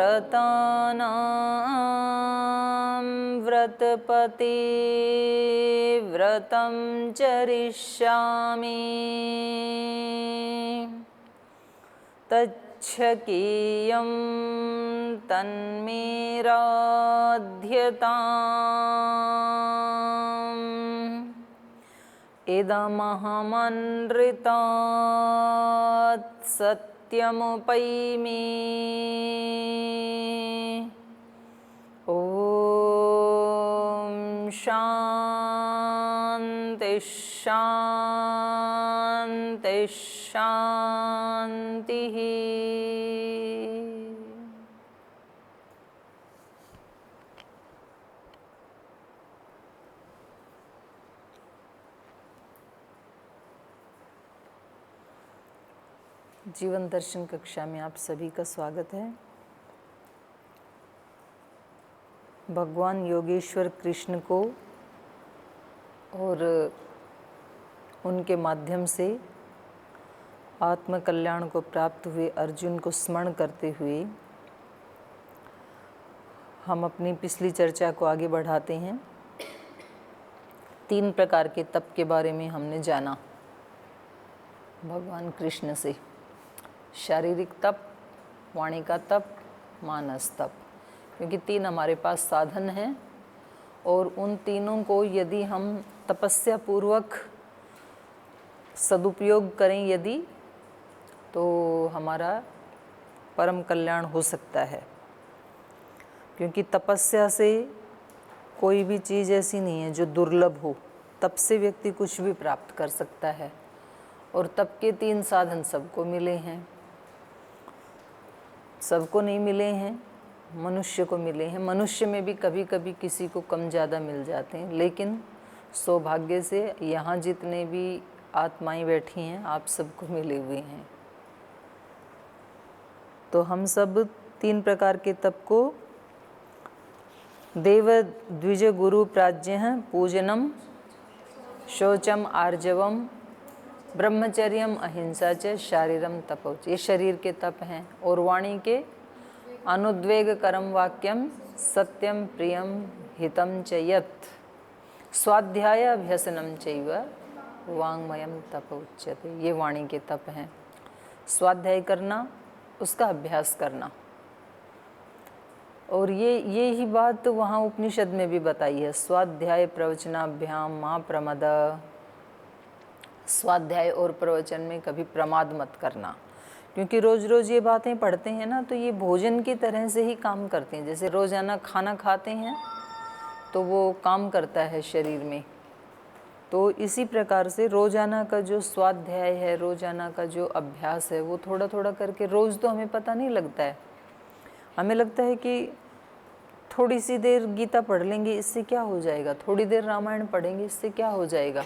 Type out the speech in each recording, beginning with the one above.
व्रतानां व्रतपति व्रतं चरिष्यामि तच्छकीयं तन्मे राध्यताम् इदमहमनृतात् सत्यमुपैमि ॐ शान्ति शान्ति शान्तिः। जीवन दर्शन कक्षा में आप सभी का स्वागत है। भगवान योगेश्वर कृष्ण को और उनके माध्यम से आत्म कल्याण को प्राप्त हुए अर्जुन को स्मरण करते हुए हम अपनी पिछली चर्चा को आगे बढ़ाते हैं। 3 प्रकार के तप के बारे में हमने जाना भगवान कृष्ण से। शारीरिक तप, वाणी का तप, मानस तप, क्योंकि 3 हमारे पास साधन हैं और उन तीनों को यदि हम तपस्या पूर्वक सदुपयोग करें यदि, तो हमारा परम कल्याण हो सकता है। क्योंकि तपस्या से कोई भी चीज़ ऐसी नहीं है जो दुर्लभ हो। तप से व्यक्ति कुछ भी प्राप्त कर सकता है और तप के 3 साधन सबको मिले हैं। सबको नहीं मिले हैं, मनुष्य को मिले हैं। मनुष्य में भी कभी कभी किसी को कम ज़्यादा मिल जाते हैं, लेकिन सौभाग्य से यहाँ जितने भी आत्माएं बैठी हैं आप सबको मिले हुए हैं। तो हम सब 3 प्रकार के तप को देव द्विज गुरु प्राज्ञ पूजनम शौचम आर्जवम ब्रह्मचर्यम अहिंसा च शारीरम तपोच, ये शरीर के तप हैं। और वाणी के अनुद्वेग करम वाक्यम सत्यम प्रियम हितम च यत् स्वाध्याय अभ्यसनम चैव वाङ्मयम तप उच्यते, ये वाणी के तप हैं। स्वाध्याय करना, उसका अभ्यास करना। और ये ही बात वहाँ उपनिषद में भी बताई है। स्वाध्याय प्रवचनाभ्याम मा प्रमद, स्वाध्याय और प्रवचन में कभी प्रमाद मत करना। क्योंकि रोज़ रोज़ ये बातें पढ़ते हैं ना, तो ये भोजन की तरह से ही काम करते हैं। जैसे रोज़ाना खाना खाते हैं तो वो काम करता है शरीर में, तो इसी प्रकार से रोज़ाना का जो स्वाध्याय है, रोज़ाना का जो अभ्यास है, वो थोड़ा थोड़ा करके, रोज़ तो हमें पता नहीं लगता है। हमें लगता है कि थोड़ी सी देर गीता पढ़ लेंगे इससे क्या हो जाएगा, थोड़ी देर रामायण पढ़ेंगे इससे क्या हो जाएगा,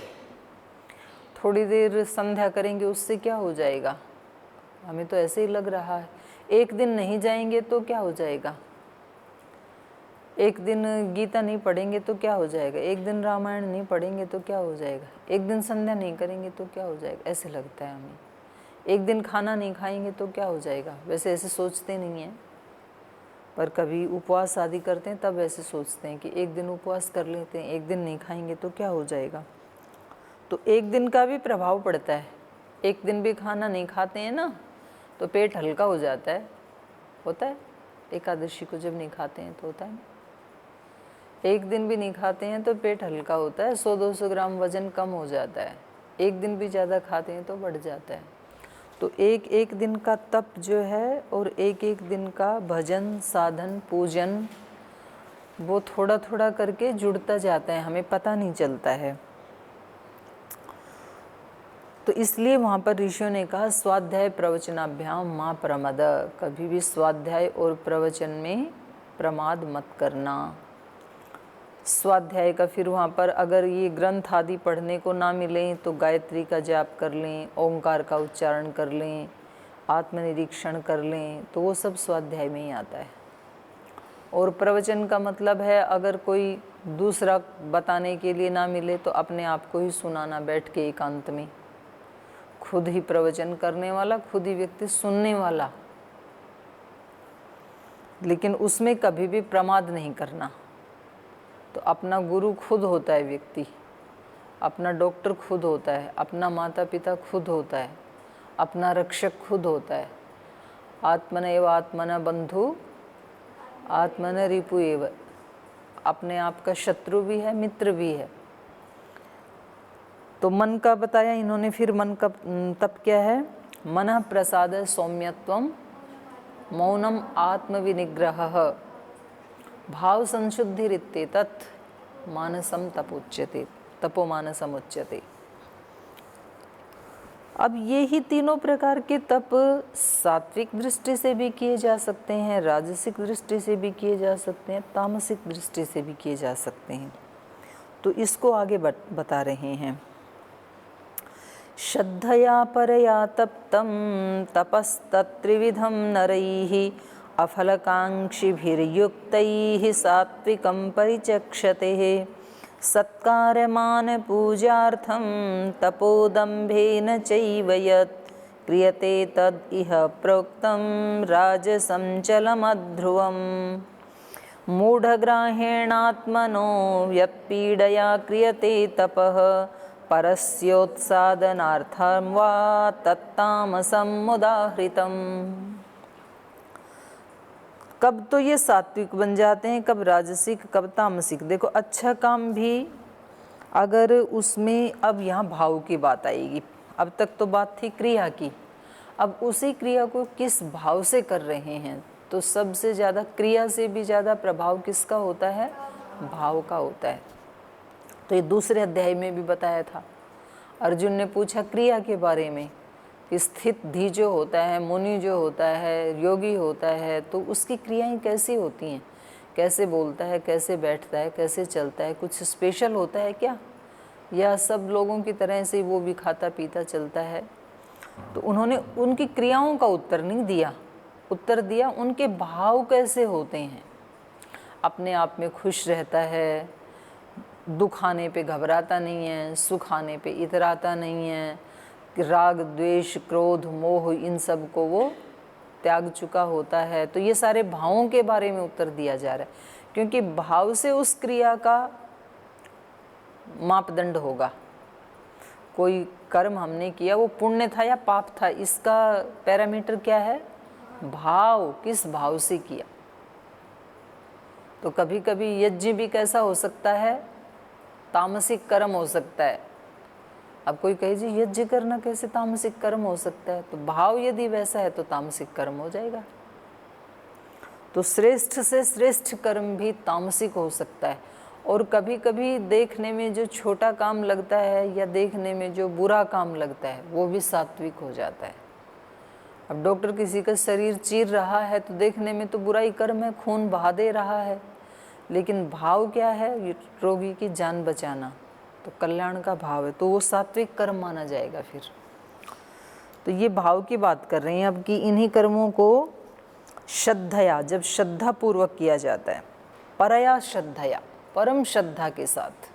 थोड़ी देर संध्या करेंगे उससे क्या हो जाएगा। हमें तो ऐसे ही लग रहा है। एक दिन नहीं जाएंगे तो क्या हो जाएगा, एक दिन गीता नहीं पढ़ेंगे तो क्या हो जाएगा, एक दिन रामायण नहीं पढ़ेंगे तो क्या हो जाएगा, एक दिन संध्या नहीं करेंगे तो क्या हो जाएगा, ऐसे लगता है हमें। एक दिन खाना नहीं खाएंगे तो क्या हो जाएगा। वैसे ऐसे सोचते नहीं हैं, पर कभी उपवास आदि करते हैं तब ऐसे सोचते हैं कि एक दिन उपवास कर लेते हैं, एक दिन नहीं खाएंगे तो क्या हो जाएगा। तो एक दिन का भी प्रभाव पड़ता है। एक दिन भी खाना नहीं खाते हैं ना तो पेट हल्का हो जाता है, होता है। एकादशी को जब नहीं खाते हैं तो होता है ना। एक दिन भी नहीं खाते हैं तो पेट हल्का होता है, 100-200 ग्राम वजन कम हो जाता है। एक दिन भी ज़्यादा खाते हैं तो बढ़ जाता है। तो एक एक दिन का तप जो है और एक एक दिन का भजन, साधन, पूजन, वो थोड़ा थोड़ा करके जुड़ता जाता है, हमें पता नहीं चलता है। तो इसलिए वहाँ पर ऋषियों ने कहा स्वाध्याय प्रवचनाभ्याम माँ प्रमद, कभी भी स्वाध्याय और प्रवचन में प्रमाद मत करना। स्वाध्याय का फिर वहाँ पर अगर ये ग्रंथ आदि पढ़ने को ना मिलें तो गायत्री का जाप कर लें, ओंकार का उच्चारण कर लें, आत्मनिरीक्षण कर लें, तो वो सब स्वाध्याय में ही आता है। और प्रवचन का मतलब है अगर कोई दूसरा बताने के लिए ना मिले तो अपने आप को ही सुनाना बैठ के एकांत में, खुद ही प्रवचन करने वाला, खुद ही व्यक्ति सुनने वाला। लेकिन उसमें कभी भी प्रमाद नहीं करना। तो अपना गुरु खुद होता है व्यक्ति, अपना डॉक्टर खुद होता है, अपना माता पिता खुद होता है, अपना रक्षक खुद होता है। आत्मन एव आत्मना बंधु आत्मन रिपु एव, अपने आप का शत्रु भी है, मित्र भी है। तो मन का बताया इन्होंने, फिर मन का तप क्या है? मनः प्रसाद सौम्यत्वम मौनम आत्मविनिग्रह भाव संशुद्धिरित्येतत् मानसम तपोच्यते, तपोमानसम उच्यते। अब ये ही तीनों प्रकार के तप सात्विक दृष्टि से भी किए जा सकते हैं, राजसिक दृष्टि से भी किए जा सकते हैं, तामसिक दृष्टि से भी किए जा सकते हैं। तो इसको आगे बता रहे हैं। श्रद्धया परया तप्तं तपस्तत्त्रिविधं नरैः अफलकाङ्क्षिभिर्युक्तैः सात्विकं परिचक्षते सत्कारमान पूजार्थं तपोदम्भेन चैव यत् क्रियते तद् इह प्रोक्तं राजसं चलमध्रुवम् मूढग्राहेणात्मनो यत्पीडया क्रियते तपः परस्योत्सादनार्थं वा तत्तामसं मुदाहृतम्। कब तो ये सात्विक बन जाते हैं, कब राजसिक, कब तामसिक। देखो अच्छा काम भी अगर उसमें, अब यहाँ भाव की बात आएगी। अब तक तो बात थी क्रिया की, अब उसी क्रिया को किस भाव से कर रहे हैं। तो सबसे ज़्यादा, क्रिया से भी ज़्यादा प्रभाव किसका होता है? भाव का होता है। तो ये दूसरे अध्याय में भी बताया था। अर्जुन ने पूछा क्रिया के बारे में कि स्थित धी जो होता है, मुनि जो होता है, योगी होता है, तो उसकी क्रियाएं कैसी होती हैं, कैसे बोलता है, कैसे बैठता है, कैसे चलता है, कुछ स्पेशल होता है क्या, या सब लोगों की तरह से वो भी खाता पीता चलता है। तो उन्होंने उनकी क्रियाओं का उत्तर नहीं दिया, उत्तर दिया उनके भाव कैसे होते हैं। अपने आप में खुश रहता है, दुख आने पे घबराता नहीं है, सुख आने पे इतराता नहीं है, राग द्वेष क्रोध मोह इन सब को वो त्याग चुका होता है। तो ये सारे भावों के बारे में उत्तर दिया जा रहा है, क्योंकि भाव से उस क्रिया का मापदंड होगा। कोई कर्म हमने किया, वो पुण्य था या पाप था, इसका पैरामीटर क्या है? भाव, किस भाव से किया। तो कभी कभी यज्ञ भी कैसा हो सकता है? तामसिक कर्म हो सकता है। अब कोई कहे जी यज्ञ करना कैसे तामसिक कर्म हो सकता है? तो भाव यदि वैसा है तो तामसिक कर्म हो जाएगा। तो श्रेष्ठ से श्रेष्ठ कर्म भी तामसिक हो सकता है। और कभी कभी देखने में जो छोटा काम लगता है या देखने में जो बुरा काम लगता है वो भी सात्विक हो जाता है। अब डॉक्टर किसी का शरीर चीर रहा है तो देखने में तो बुराई कर्म है, खून बहा दे रहा है, लेकिन भाव क्या है? रोगी की जान बचाना, तो कल्याण का भाव है, तो वो सात्विक कर्म माना जाएगा फिर। तो ये भाव की बात कर रहे हैं अब कि इन्हीं कर्मों को श्रद्धया, जब श्रद्धा पूर्वक किया जाता है, परया श्रद्धया, परम श्रद्धा के साथ।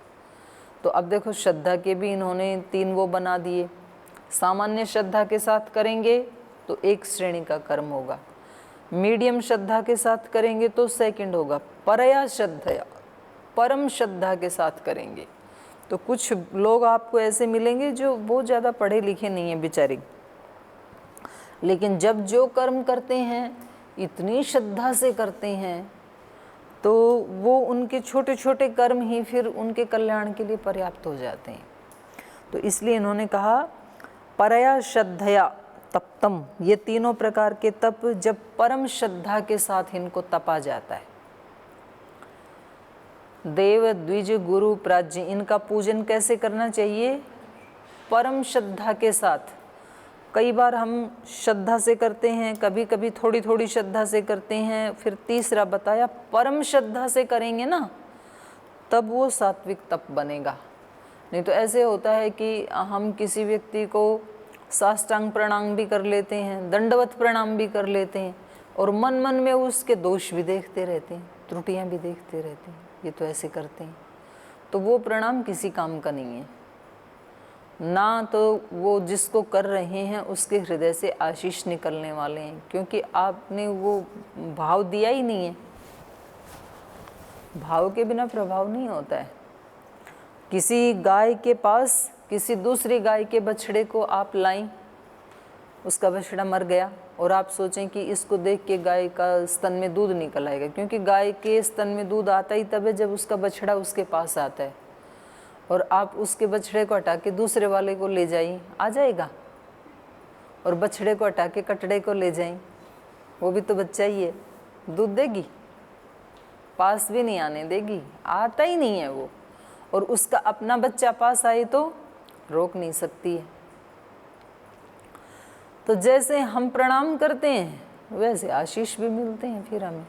तो अब देखो श्रद्धा के भी इन्होंने तीन वो बना दिए। सामान्य श्रद्धा के साथ करेंगे तो एक श्रेणी का कर्म होगा, मीडियम श्रद्धा के साथ करेंगे तो सेकंड होगा, परया श्रद्धया, परम श्रद्धा के साथ करेंगे। तो कुछ लोग आपको ऐसे मिलेंगे जो बहुत ज़्यादा पढ़े लिखे नहीं हैं बेचारे, लेकिन जब जो कर्म करते हैं इतनी श्रद्धा से करते हैं तो वो उनके छोटे छोटे कर्म ही फिर उनके कल्याण के लिए पर्याप्त हो जाते हैं। तो इसलिए इन्होंने कहा परया श्रद्धया तप्तम, ये तीनों प्रकार के तप जब परम श्रद्धा के साथ इनको तपा जाता है। देव द्विज गुरु प्राज्ञ, इनका पूजन कैसे करना चाहिए? परम श्रद्धा के साथ। कई बार हम श्रद्धा से करते हैं, कभी कभी थोड़ी थोड़ी श्रद्धा से करते हैं, फिर तीसरा बताया परम श्रद्धा से करेंगे ना तब वो सात्विक तप बनेगा। नहीं तो ऐसे होता है कि हम किसी व्यक्ति को साष्टांग प्रणाम भी कर लेते हैं, दंडवत प्रणाम भी कर लेते हैं, और मन मन में उसके दोष भी देखते रहते हैं, त्रुटियां भी देखते रहते हैं, ये तो ऐसे करते हैं, तो वो प्रणाम किसी काम का नहीं है। ना तो वो जिसको कर रहे हैं उसके हृदय से आशीष निकलने वाले हैं, क्योंकि आपने वो भाव दिया ही नहीं है। भाव के बिना प्रभाव नहीं होता है। किसी गाय के पास किसी दूसरी गाय के बछड़े को आप लाएं, उसका बछड़ा मर गया, और आप सोचें कि इसको देख के गाय का स्तन में दूध निकल आएगा, क्योंकि गाय के स्तन में दूध आता ही तब है जब उसका बछड़ा उसके पास आता है। और आप उसके बछड़े को हटा के दूसरे वाले को ले जाइए, आ जाएगा। और बछड़े को हटा के कटड़े को ले जाएं, वो भी तो बच्चा ही है, दूध देगी? पास भी नहीं आने देगी, आता ही नहीं है वो। और उसका अपना बच्चा पास आए तो रोक नहीं सकती है। तो जैसे हम प्रणाम करते हैं वैसे आशीष भी मिलते हैं फिर हमें।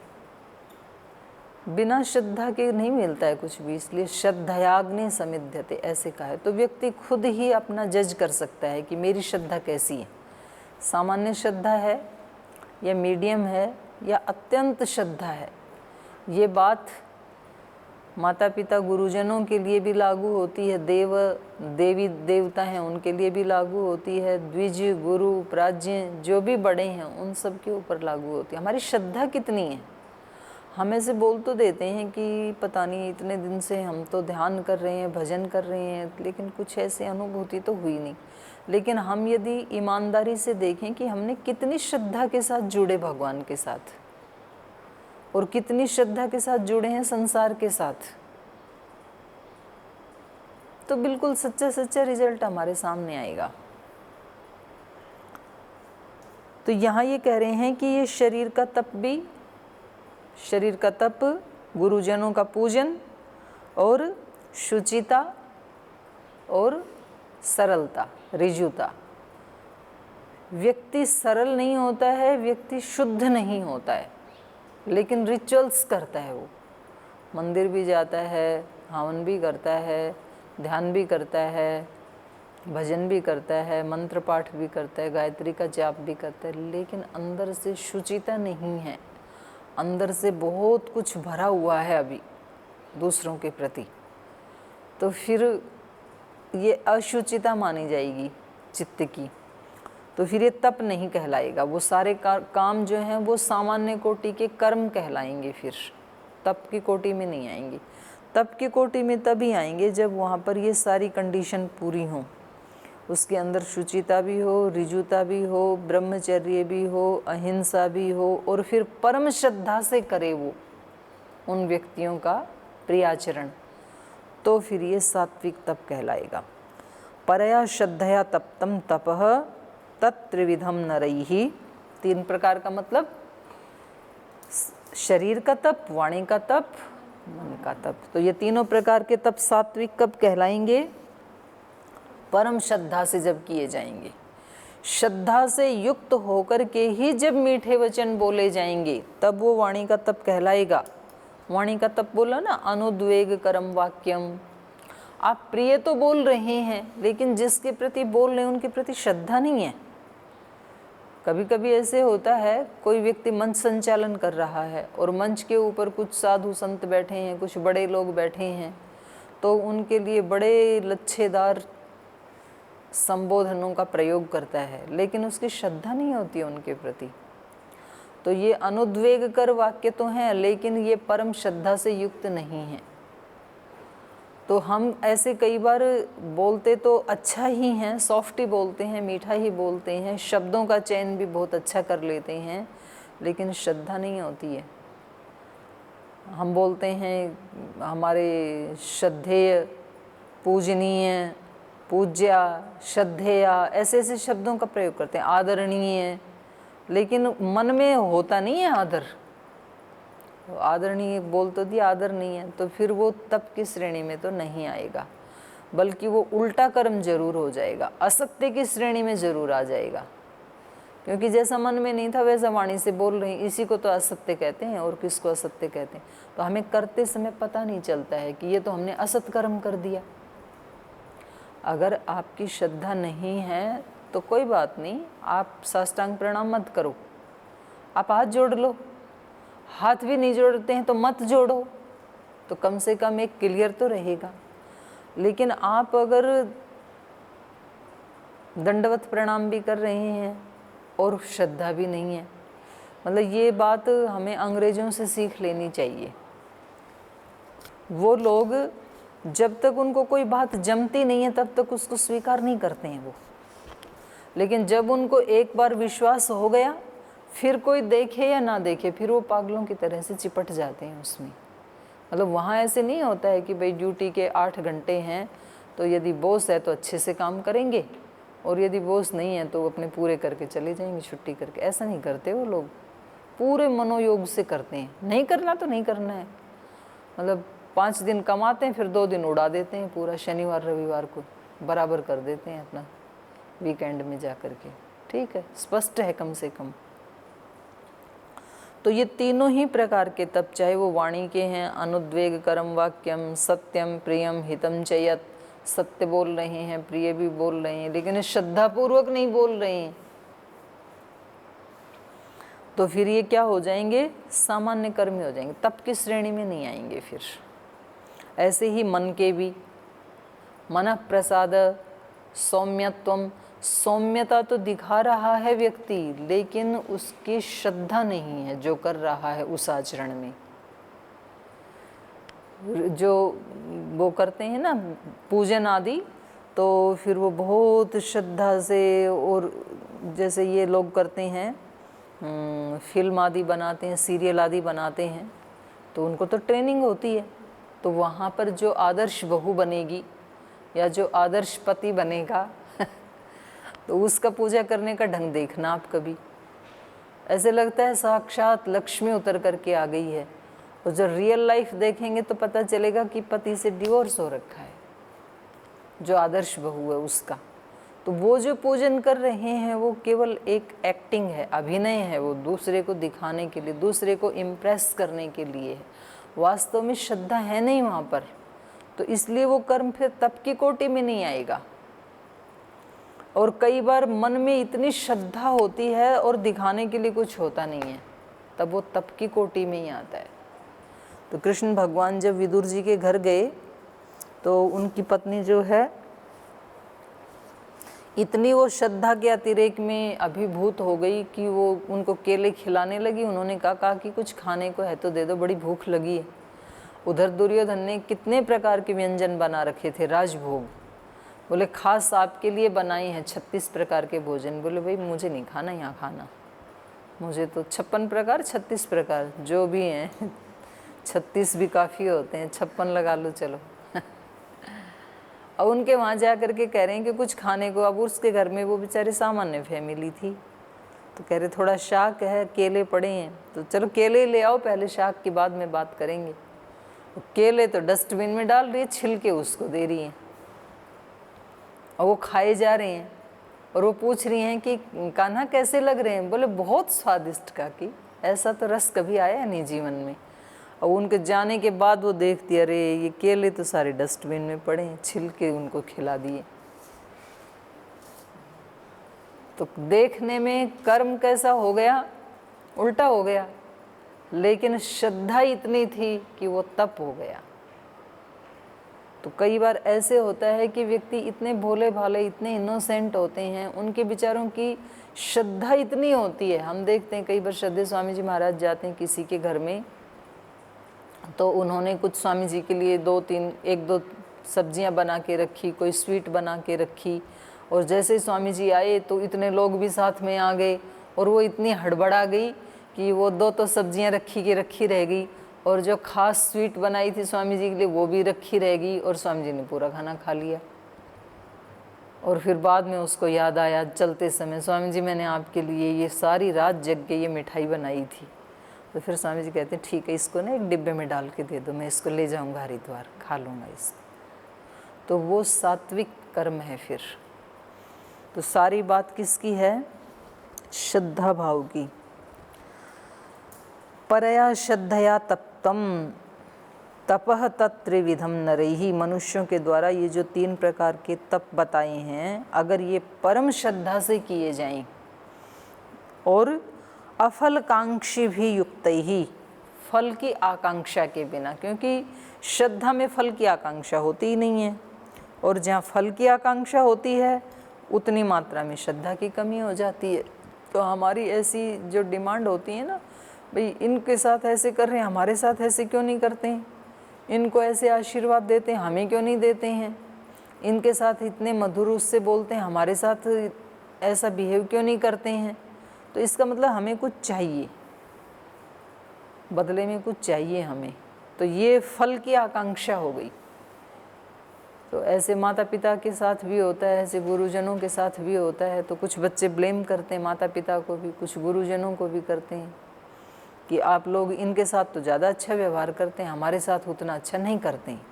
बिना श्रद्धा के नहीं मिलता है कुछ भी, इसलिए श्रद्धयाग्नि समिध्यते ऐसे कहा है। तो व्यक्ति खुद ही अपना जज कर सकता है कि मेरी श्रद्धा कैसी है, सामान्य श्रद्धा है या मीडियम है या अत्यंत श्रद्धा है। ये बात माता पिता गुरुजनों के लिए भी लागू होती है, देव देवी देवता हैं उनके लिए भी लागू होती है, द्विज गुरु प्राज्ञ जो भी बड़े हैं उन सब के ऊपर लागू होती है। हमारी श्रद्धा कितनी है? हम ऐसे बोल तो देते हैं कि पता नहीं इतने दिन से हम तो ध्यान कर रहे हैं, भजन कर रहे हैं, लेकिन कुछ ऐसी अनुभूति तो हुई नहीं। लेकिन हम यदि ईमानदारी से देखें कि हमने कितनी श्रद्धा के साथ जुड़े भगवान के साथ, और कितनी श्रद्धा के साथ जुड़े हैं संसार के साथ, तो बिल्कुल सच्चा सच्चा रिजल्ट हमारे सामने आएगा। तो यहाँ ये कह रहे हैं कि ये शरीर का तप भी, शरीर का तप, गुरुजनों का पूजन और शुचिता और सरलता, ऋजुता। व्यक्ति सरल नहीं होता है, व्यक्ति शुद्ध नहीं होता है, लेकिन रिचुअल्स करता है। वो मंदिर भी जाता है, हवन भी करता है, ध्यान भी करता है, भजन भी करता है, मंत्र पाठ भी करता है, गायत्री का जाप भी करता है, लेकिन अंदर से शुचिता नहीं है। अंदर से बहुत कुछ भरा हुआ है अभी दूसरों के प्रति, तो फिर ये अशुचिता मानी जाएगी चित्त की, तो फिर ये तप नहीं कहलाएगा। वो सारे काम जो हैं वो सामान्य कोटि के कर्म कहलाएंगे, फिर तप की कोटि में नहीं आएंगे। तप की कोटि में तभी आएंगे जब वहाँ पर ये सारी कंडीशन पूरी हों, उसके अंदर शुचिता भी हो, ऋजुता भी हो, ब्रह्मचर्य भी हो, अहिंसा भी हो, और फिर परम श्रद्धा से करे वो उन व्यक्तियों का प्रियाचरण, तो फिर ये सात्विक तप कहलाएगा। परया श्रद्धया तप्तम तपः तत्त्रिविधम नरैहि। 3 प्रकार का मतलब शरीर का तप, वाणी का तप, मन का तप। तो ये तीनों प्रकार के तप सात्विक कब कहलाएंगे? परम श्रद्धा से जब किए जाएंगे। श्रद्धा से युक्त होकर के ही जब मीठे वचन बोले जाएंगे तब वो वाणी का तप कहलाएगा। वाणी का तप बोला ना, अनुद्वेग करम वाक्यम। आप प्रिय तो बोल रहे हैं, लेकिन जिसके प्रति बोल रहे हैं उनके प्रति श्रद्धा नहीं है। कभी कभी ऐसे होता है, कोई व्यक्ति मंच संचालन कर रहा है और मंच के ऊपर कुछ साधु संत बैठे हैं, कुछ बड़े लोग बैठे हैं, तो उनके लिए बड़े लच्छेदार संबोधनों का प्रयोग करता है, लेकिन उसकी श्रद्धा नहीं होती है उनके प्रति। तो ये अनुद्वेग कर वाक्य तो हैं, लेकिन ये परम श्रद्धा से युक्त नहीं है। तो हम ऐसे कई बार बोलते तो अच्छा ही हैं, सॉफ्ट ही बोलते हैं, मीठा ही बोलते हैं, शब्दों का चयन भी बहुत अच्छा कर लेते हैं, लेकिन श्रद्धा नहीं होती है। हम बोलते हैं हमारे श्रद्धेय, पूजनीय, पूज्या, श्रद्धेया, ऐसे ऐसे शब्दों का प्रयोग करते हैं, आदरणीय, लेकिन मन में होता नहीं है आदर। तो आदरणीय बोल तो दिया, आदर नहीं है, तो फिर वो तप की श्रेणी में तो नहीं आएगा, बल्कि वो उल्टा कर्म जरूर हो जाएगा, असत्य की श्रेणी में जरूर आ जाएगा। क्योंकि जैसा मन में नहीं था वैसा वाणी से बोल रहे हैं, इसी को तो असत्य कहते हैं, और किसको असत्य कहते हैं। तो हमें करते समय पता नहीं चलता है कि ये तो हमने असत कर्म कर दिया। अगर आपकी श्रद्धा नहीं है तो कोई बात नहीं, आप साष्टांग प्रणाम मत करो, आप हाथ जोड़ लो। हाथ भी नहीं जोड़ते हैं तो मत जोड़ो, तो कम से कम एक क्लियर तो रहेगा। लेकिन आप अगर दंडवत प्रणाम भी कर रहे हैं और श्रद्धा भी नहीं है। मतलब ये बात हमें अंग्रेज़ों से सीख लेनी चाहिए। वो लोग जब तक उनको कोई बात जमती नहीं है तब तक उसको स्वीकार नहीं करते हैं वो, लेकिन जब उनको एक बार विश्वास हो गया, फिर कोई देखे या ना देखे, फिर वो पागलों की तरह से चिपट जाते हैं उसमें। मतलब वहाँ ऐसे नहीं होता है कि भाई ड्यूटी के 8 घंटे हैं तो यदि बॉस है तो अच्छे से काम करेंगे और यदि बॉस नहीं है तो अपने पूरे करके चले जाएंगे छुट्टी करके। ऐसा नहीं करते वो लोग, पूरे मनोयोग से करते हैं। नहीं करना तो नहीं करना है, मतलब 5 दिन कमाते हैं फिर 2 दिन उड़ा देते हैं, पूरा शनिवार रविवार को बराबर कर देते हैं अपना वीकेंड में जा कर के। ठीक है, स्पष्ट है कम से कम। तो ये तीनों ही प्रकार के तप, चाहे वो वाणी के हैं, अनुद्वेग कर्म वाक्यम, सत्यम प्रियम हितम चयत, सत्य बोल रहे हैं, प्रिय भी बोल रहे हैं, लेकिन श्रद्धा पूर्वक नहीं बोल रहे हैं, तो फिर ये क्या हो जाएंगे? सामान्य कर्मी हो जाएंगे, तप की श्रेणी में नहीं आएंगे फिर। ऐसे ही मन के भी, मन प्रसाद सौम्यत्वम, सौम्यता तो दिखा रहा है व्यक्ति लेकिन उसकी श्रद्धा नहीं है जो कर रहा है उस आचरण में। जो वो करते हैं ना पूजन आदि, तो फिर वो बहुत श्रद्धा से, और जैसे ये लोग करते हैं फिल्म आदि बनाते हैं, सीरियल आदि बनाते हैं, तो उनको तो ट्रेनिंग होती है। तो वहाँ पर जो आदर्श बहू बनेगी या जो आदर्श पति बनेगा तो उसका पूजा करने का ढंग देखना आप कभी, ऐसे लगता है साक्षात लक्ष्मी उतर करके आ गई है। और जब रियल लाइफ देखेंगे तो पता चलेगा कि पति से डिवोर्स हो रखा है, जो आदर्श बहू है उसका। तो वो जो पूजन कर रहे हैं वो केवल एक एक्टिंग है, अभिनय है, वो दूसरे को दिखाने के लिए, दूसरे को इम्प्रेस करने के लिए है। वास्तव में श्रद्धा है नहीं वहाँ पर, तो इसलिए वो कर्म फिर तप की कोटि में नहीं आएगा। और कई बार मन में इतनी श्रद्धा होती है और दिखाने के लिए कुछ होता नहीं है, तब वो तप की कोटि में ही आता है। तो कृष्ण भगवान जब विदुर जी के घर गए तो उनकी पत्नी जो है इतनी वो श्रद्धा के अतिरेक में अभिभूत हो गई कि वो उनको केले खिलाने लगी। उन्होंने कहा कि कुछ खाने को है तो दे दो, बड़ी भूख लगी है। उधर दुर्योधन ने कितने प्रकार के व्यंजन बना रखे थे, राजभोग, बोले खास आपके लिए बनाई हैं 36 प्रकार के भोजन। बोले भाई मुझे नहीं खाना यहाँ खाना, मुझे तो 56 प्रकार 36 प्रकार जो भी हैं 36 भी काफ़ी होते हैं, 56 लगा लो चलो। अब उनके वहाँ जा कर के कह रहे हैं कि कुछ खाने को। अब उसके घर में वो बेचारे सामान्य फैमिली थी, तो कह रहे थोड़ा शाक है, केले पड़े हैं, तो चलो केले ले आओ, पहले शाक की बाद में बात करेंगे। तो केले तो डस्टबिन में डाल रही है, छिलके उसको दे रही हैं और वो खाए जा रहे हैं। और वो पूछ रही हैं कि कान्हा कैसे लग रहे हैं? बोले बहुत स्वादिष्ट। काकी ऐसा तो रस कभी आया नहीं जीवन में। और उनके जाने के बाद वो देखती, अरे ये केले तो सारे डस्टबिन में पड़े हैं, छिलके उनको खिला दिए। तो देखने में कर्म कैसा हो गया, उल्टा हो गया, लेकिन श्रद्धा इतनी थी कि वो तप हो गया। तो कई बार ऐसे होता है कि व्यक्ति इतने भोले भाले, इतने इनोसेंट होते हैं, उनके विचारों की श्रद्धा इतनी होती है। हम देखते हैं कई बार श्रद्धेय स्वामी जी महाराज जाते हैं किसी के घर में, तो उन्होंने कुछ स्वामी जी के लिए 1-2 सब्जियां बना के रखी, कोई स्वीट बना के रखी, और जैसे ही स्वामी जी आए तो इतने लोग भी साथ में आ गए और वो इतनी हड़बड़ा गई कि वो 2 तो सब्जियां रखी की रखी रह गई, और जो खास स्वीट बनाई थी स्वामी जी के लिए वो भी रखी रह गई, और स्वामी जी ने पूरा खाना खा लिया। और फिर बाद में उसको याद आया चलते समय, स्वामी जी मैंने आपके लिए ये सारी रात जग के ये मिठाई बनाई थी। तो फिर स्वामी जी कहते हैं ठीक है, इसको ना एक डिब्बे में डाल के दे दो, मैं इसको ले जाऊंगा हरिद्वार, खा लूँगा इसको। तो वो सात्विक कर्म है। फिर तो सारी बात किसकी है? श्रद्धा भाव की। परया श्रद्धया तप्तम तपह तत्त्रिविधम नरैहि। मनुष्यों के द्वारा ये जो 3 प्रकार के तप बताए हैं, अगर ये परम श्रद्धा से किए जाएं और अफलकांक्षी भी युक्त ही, फल की आकांक्षा के बिना, क्योंकि श्रद्धा में फल की आकांक्षा होती ही नहीं है, और जहाँ फल की आकांक्षा होती है उतनी मात्रा में श्रद्धा की कमी हो जाती है। तो हमारी ऐसी जो डिमांड होती है ना, भाई इनके साथ ऐसे कर रहे हैं, हमारे साथ ऐसे क्यों नहीं करते हैं, इनको ऐसे आशीर्वाद देते हैं, हमें क्यों नहीं देते हैं, इनके साथ इतने मधुर उससे बोलते हैं, हमारे साथ ऐसा बिहेव क्यों नहीं करते हैं। तो इसका मतलब हमें कुछ चाहिए, बदले में कुछ चाहिए हमें। तो ये फल की आकांक्षा हो गई। तो ऐसे माता पिता के साथ भी होता है, ऐसे गुरुजनों के साथ भी होता है। तो कुछ बच्चे ब्लेम करते हैं माता पिता को भी, कुछ गुरुजनों को भी करते हैं कि आप लोग इनके साथ तो ज़्यादा अच्छा व्यवहार करते हैं, हमारे साथ उतना अच्छा नहीं करते हैं।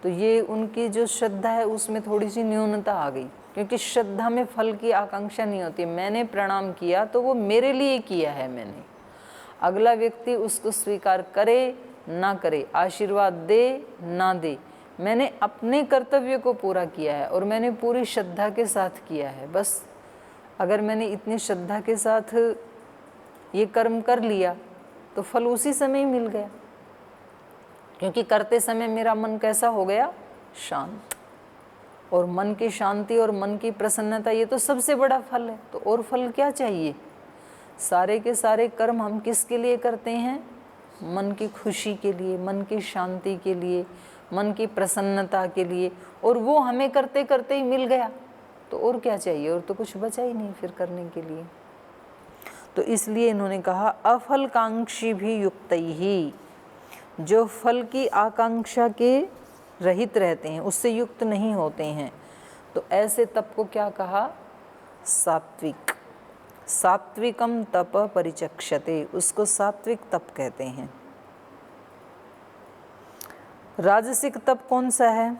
तो ये उनकी जो श्रद्धा है उसमें थोड़ी सी न्यूनता आ गई, क्योंकि श्रद्धा में फल की आकांक्षा नहीं होती। मैंने प्रणाम किया तो वो मेरे लिए किया है मैंने, अगला व्यक्ति उसको स्वीकार करे ना करे, आशीर्वाद दे ना दे, मैंने अपने कर्तव्य को पूरा किया है और मैंने पूरी श्रद्धा के साथ किया है। बस अगर मैंने इतनी श्रद्धा के साथ ये कर्म कर लिया तो फल उसी समय ही मिल गया, क्योंकि करते समय मेरा मन कैसा हो गया, शांत। और मन की शांति और मन की प्रसन्नता ये तो सबसे बड़ा फल है। तो और फल क्या चाहिए। सारे के सारे कर्म हम किसके लिए करते हैं, मन की खुशी के लिए, मन की शांति के लिए, मन की प्रसन्नता के लिए, और वो हमें करते करते ही मिल गया। तो और क्या चाहिए, और तो कुछ बचा ही नहीं फिर करने के लिए। तो इसलिए इन्होंने कहा अफलकांक्षी भी युक्त ही, जो फल की आकांक्षा के रहित रहते हैं, उससे युक्त नहीं होते हैं, तो ऐसे तप को क्या कहा, सात्विक। सात्विकम तप परिचक्षते, उसको सात्विक तप कहते हैं। राजसिक तप कौन सा है,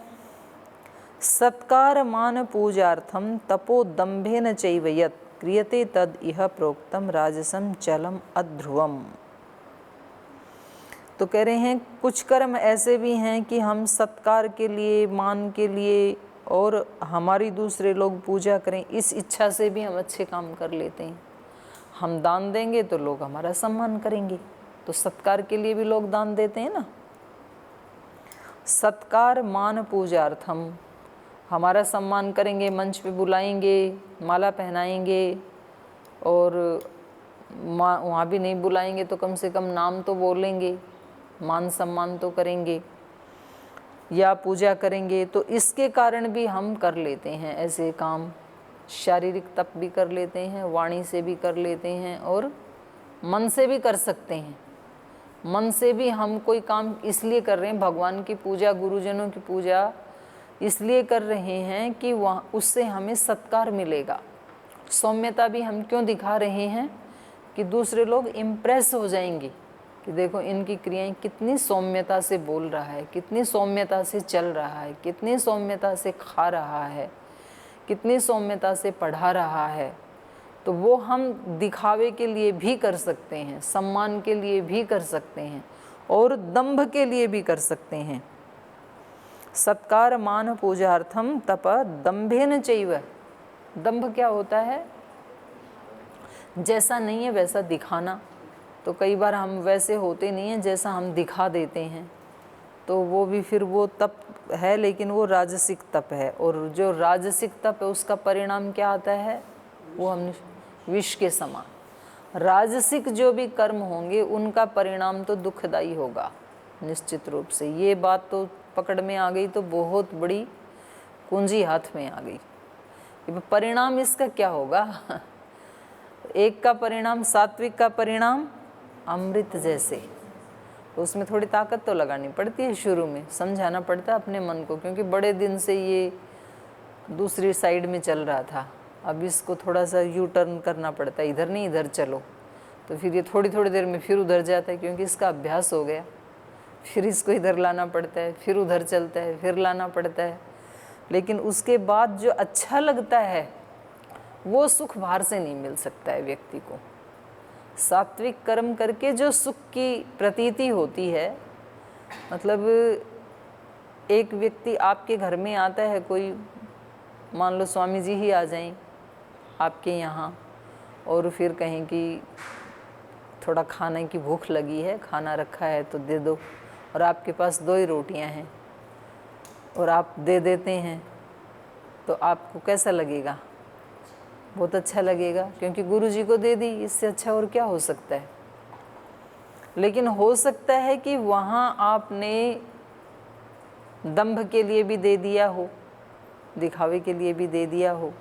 सत्कार मान पूजार्थम तपो दंभेन चैव यत् क्रियते तद इह प्रोक्तम राजसम चलम अध्रुवम। तो कह रहे हैं कुछ कर्म ऐसे भी हैं कि हम सत्कार के लिए, मान के लिए, और हमारी दूसरे लोग पूजा करें इस इच्छा से भी हम अच्छे काम कर लेते हैं। हम दान देंगे तो लोग हमारा सम्मान करेंगे, तो सत्कार के लिए भी लोग दान देते हैं ना। सत्कार मान पूजार्थम, हमारा सम्मान करेंगे, मंच पे बुलाएंगे, माला पहनाएंगे, और वहाँ भी नहीं बुलाएंगे तो कम से कम नाम तो बोलेंगे, मान सम्मान तो करेंगे, या पूजा करेंगे। तो इसके कारण भी हम कर लेते हैं ऐसे काम। शारीरिक तप भी कर लेते हैं, वाणी से भी कर लेते हैं, और मन से भी कर सकते हैं। मन से भी हम कोई काम इसलिए कर रहे हैं, भगवान की पूजा, गुरुजनों की पूजा इसलिए कर रहे हैं कि वहाँ उससे हमें सत्कार मिलेगा। सौम्यता भी हम क्यों दिखा रहे हैं, कि दूसरे लोग इम्प्रेस हो जाएंगे कि देखो इनकी क्रियाएं कितनी सौम्यता से बोल रहा है, कितनी सौम्यता से चल रहा है, कितनी सौम्यता से खा रहा है, कितनी सौम्यता से पढ़ा रहा है। तो वो हम दिखावे के लिए भी कर सकते हैं, सम्मान के लिए भी कर सकते हैं, और दंभ के लिए भी कर सकते हैं। सत्कार मान पूजार्थम तप दंभेन चैव। दंभ क्या होता है, जैसा नहीं है वैसा दिखाना। तो कई बार हम वैसे होते नहीं हैं जैसा हम दिखा देते हैं, तो वो भी फिर वो तप है, लेकिन वो राजसिक तप है। और जो राजसिक तप है उसका परिणाम क्या आता है, वो हम विष के समान। राजसिक जो भी कर्म होंगे उनका परिणाम तो दुखदायी होगा निश्चित रूप से। ये बात तो पकड़ में आ गई तो बहुत बड़ी कुंजी हाथ में आ गई। परिणाम इसका क्या होगा, एक का परिणाम, सात्विक का परिणाम अमृत जैसे। तो उसमें थोड़ी ताकत तो लगानी पड़ती है, शुरू में समझाना पड़ता है अपने मन को, क्योंकि बड़े दिन से ये दूसरी साइड में चल रहा था। अब इसको थोड़ा सा यू टर्न करना पड़ता है, इधर नहीं इधर चलो। तो फिर ये थोड़ी थोड़ी देर में फिर उधर जाता है, क्योंकि इसका अभ्यास हो गया। फिर इसको इधर लाना पड़ता है, फिर उधर चलता है, फिर लाना पड़ता है। लेकिन उसके बाद जो अच्छा लगता है वो सुख बाहर से नहीं मिल सकता है व्यक्ति को। सात्विक कर्म करके जो सुख की प्रतीति होती है, मतलब एक व्यक्ति आपके घर में आता है, कोई मान लो स्वामी जी ही आ जाएं आपके यहाँ, और फिर कहें कि थोड़ा खाने की भूख लगी है, खाना रखा है तो दे दो, और आपके पास 2 ही रोटियां हैं और आप दे देते हैं, तो आपको कैसा लगेगा, बहुत अच्छा लगेगा, क्योंकि गुरु जी को दे दी, इससे अच्छा और क्या हो सकता है। लेकिन हो सकता है कि वहाँ आपने दंभ के लिए भी दे दिया हो, दिखावे के लिए भी दे दिया हो,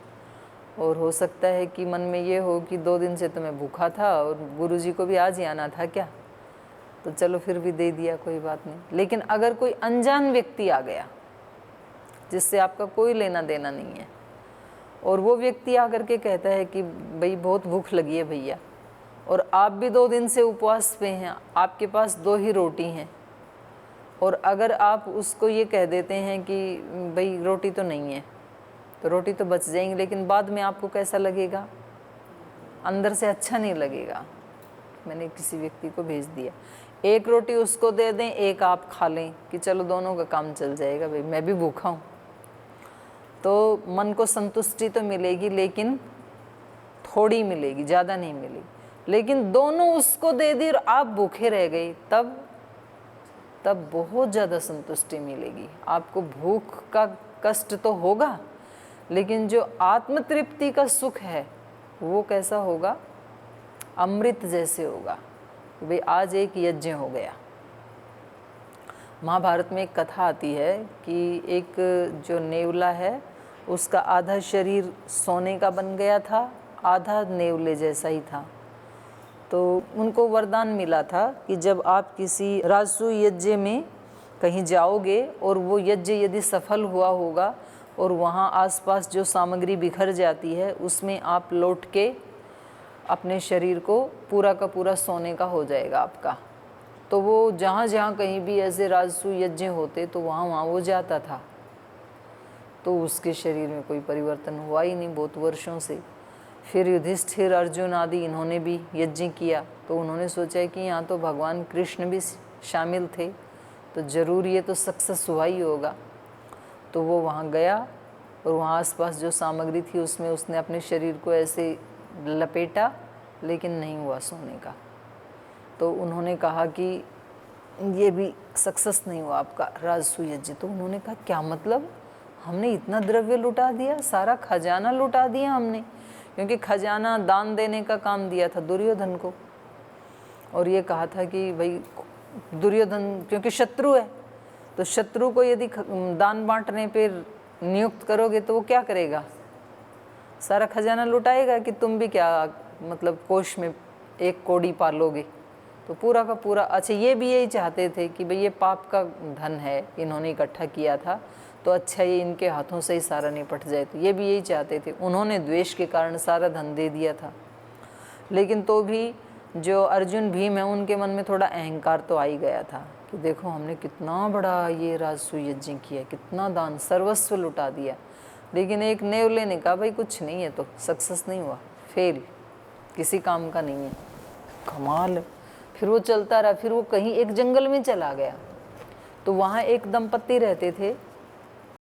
और हो सकता है कि मन में ये हो कि 2 दिन से तो मैं भूखा था और गुरुजी को भी आज ही आना था क्या, तो चलो फिर भी दे दिया, कोई बात नहीं। लेकिन अगर कोई अनजान व्यक्ति आ गया जिससे आपका कोई लेना देना नहीं है, और वो व्यक्ति आकर के कहता है कि भाई बहुत भूख लगी है भैया, और आप भी 2 दिन से उपवास पे हैं, आपके पास 2 ही रोटी हैं, और अगर आप उसको ये कह देते हैं कि भाई रोटी तो नहीं है, तो रोटी तो बच जाएंगी, लेकिन बाद में आपको कैसा लगेगा, अंदर से अच्छा नहीं लगेगा। मैंने किसी व्यक्ति को भेज दिया, 1 रोटी उसको दे दें, 1 आप खा लें, कि चलो दोनों का काम चल जाएगा, भाई मैं भी भूखा हूँ, तो मन को संतुष्टि तो मिलेगी, लेकिन थोड़ी मिलेगी, ज़्यादा नहीं मिलेगी। लेकिन दोनों उसको दे दी और आप भूखे रह गए, तब बहुत ज़्यादा संतुष्टि मिलेगी आपको। भूख का कष्ट तो होगा, लेकिन जो आत्म तृप्ति का सुख है वो कैसा होगा, अमृत जैसे होगा। भाई आज एक यज्ञ हो गया। महाभारत में एक कथा आती है कि एक जो नेवला है उसका आधा शरीर सोने का बन गया था, आधा नेवले जैसा ही था। तो उनको वरदान मिला था कि जब आप किसी राजसूय यज्ञ में कहीं जाओगे और वो यज्ञ यदि सफल हुआ होगा और वहाँ आसपास जो सामग्री बिखर जाती है उसमें आप लौट के अपने शरीर को पूरा का पूरा सोने का हो जाएगा आपका। तो वो जहाँ जहाँ कहीं भी ऐसे राजसूय यज्ञ होते तो वहाँ वो जाता था। तो उसके शरीर में कोई परिवर्तन हुआ ही नहीं बहुत वर्षों से। फिर युधिष्ठिर, अर्जुन आदि इन्होंने भी यज्ञ किया, तो उन्होंने सोचा कि यहाँ तो भगवान कृष्ण भी शामिल थे, तो ज़रूर ये तो सक्सेस हुआ ही होगा। तो वो वहाँ गया और वहाँ आसपास जो सामग्री थी उसमें उसने अपने शरीर को ऐसे लपेटा, लेकिन नहीं हुआ सोने का। तो उन्होंने कहा कि ये भी सक्सेस नहीं हुआ आपका राजसूय यज्ञ। तो उन्होंने कहा क्या मतलब, हमने इतना द्रव्य लुटा दिया, सारा खजाना लुटा दिया हमने, क्योंकि खजाना दान देने का काम दिया था दुर्योधन को। और ये कहा था कि भाई दुर्योधन क्योंकि शत्रु है, तो शत्रु को यदि दान बांटने पर नियुक्त करोगे तो वो क्या करेगा, सारा खजाना लुटाएगा कि तुम भी क्या मतलब कोष में 1 कौड़ी पालोगे। तो पूरा का पूरा, अच्छा ये भी यही चाहते थे कि भाई ये पाप का धन है, इन्होंने इकट्ठा किया था, तो अच्छा ये इनके हाथों से ही सारा निपट जाए। तो ये भी यही चाहते थे। उन्होंने द्वेष के कारण सारा धन दे दिया था। लेकिन तो भी जो अर्जुन भीम है उनके मन में थोड़ा अहंकार तो आ ही गया था कि देखो हमने कितना बड़ा ये राजसूय यज्ञ किया, कितना दान, सर्वस्व लुटा दिया। लेकिन एक नेवले ने कहा भाई कुछ नहीं है, तो सक्सेस नहीं हुआ, फेल, किसी काम का नहीं है। कमाल। फिर वो चलता रहा, फिर वो कहीं एक जंगल में चला गया। तो वहाँ एक दंपत्ति रहते थे,